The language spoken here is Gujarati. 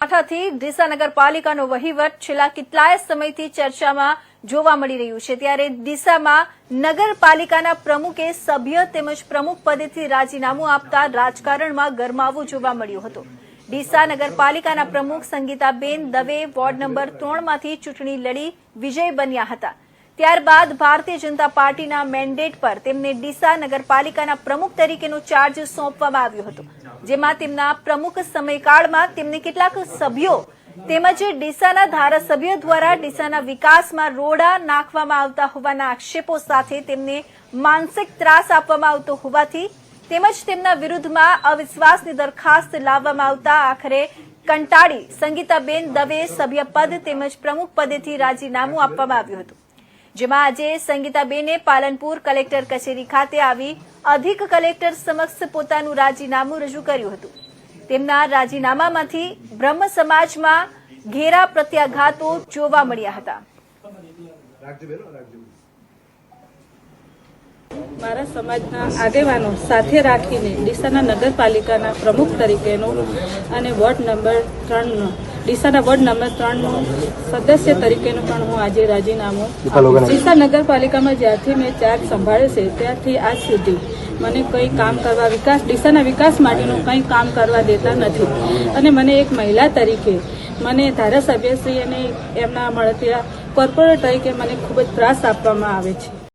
બનાસકાંઠાથી ડીસા નગરપાલિકાનો વહીવટ છેલ્લા કેટલાય સમયથી ચર્ચામાં જોવા મળી રહ્યું છે। ત્યારે ડીસામાં નગરપાલિકાના પ્રમુખે સભ્ય તેમજ પ્રમુખ પદેથી રાજીનામું આપતા રાજકારણમાં ગરમાવો જોવા મળ્યો હતો। ડીસા નગરપાલિકાના પ્રમુખ સંગીતાબેન દવે વોર્ડ નંબર 3 માંથી ચૂંટણી લડી વિજય બન્યા હતા। ત્યારબાદ ભારતીય જનતા પાર્ટીના મેન્ડેટ પર તેમને ડીસા નગરપાલિકાના પ્રમુખ તરીકેનો ચાર્જ સોંપવામાં આવ્યો હતો, જેમાં તેમના પ્રમુખ સમયકાળમાં તેમને કેટલાક સભ્યો તેમજ ડીસાના ધારાસભ્ય દ્વારા ડીસાના વિકાસમાં રોડા નાખવામાં આવતા હોવાના આક્ષેપો સાથે તેમને માનસિક ત્રાસ આપવામાં આવતો હોવાથી તેમજ તેમના વિરુદ્ધમાં અવિશ્વાસની દરખાસ્ત લાવવામાં આવતા આખરે કંટાળી સંગીતાબેન દવે સભ્યપદ તેમજ પ્રમુખ પદેથી રાજીનામું આપવામાં આવ્યું હતું, જેમાં આજે સંગીતાબેને પાલનપુર કલેક્ટર કચેરી ખાતે આવી અધિક કલેક્ટર સમક્ષ પોતાનું રાજીનામું રજૂ કર્યું હતું। તેમના રાજીનામામાંથી બ્રહ્મ સમાજમાં ઘેરા પ્રત્યાઘાતો જોવા મળ્યા હતા। મારા સમાજના આગેવાનો સાથે રાખીને ડીસાના નગરપાલિકાના પ્રમુખ તરીકેનો અને વોર્ડ નંબર 3નો ડીસાના વોર્ડ નંબર 3નો સદસ્ય તરીકેનું પણ હું આજે રાજીનામું ડીસા નગરપાલિકામાં જ્યારથી મેં ચાર્જ સંભાળ્યો છે ત્યારથી આજ સુધી મને કંઈ કામ કરવા ડીસાના વિકાસ માટેનું કંઈ કામ કરવા દેતા નથી અને મને એક મહિલા તરીકે મને ધારાસભ્યશ્રી અને એમના મળતિયા કોર્પોરેટ તરીકે મને ખૂબ જ ત્રાસ આપવામાં આવે છે।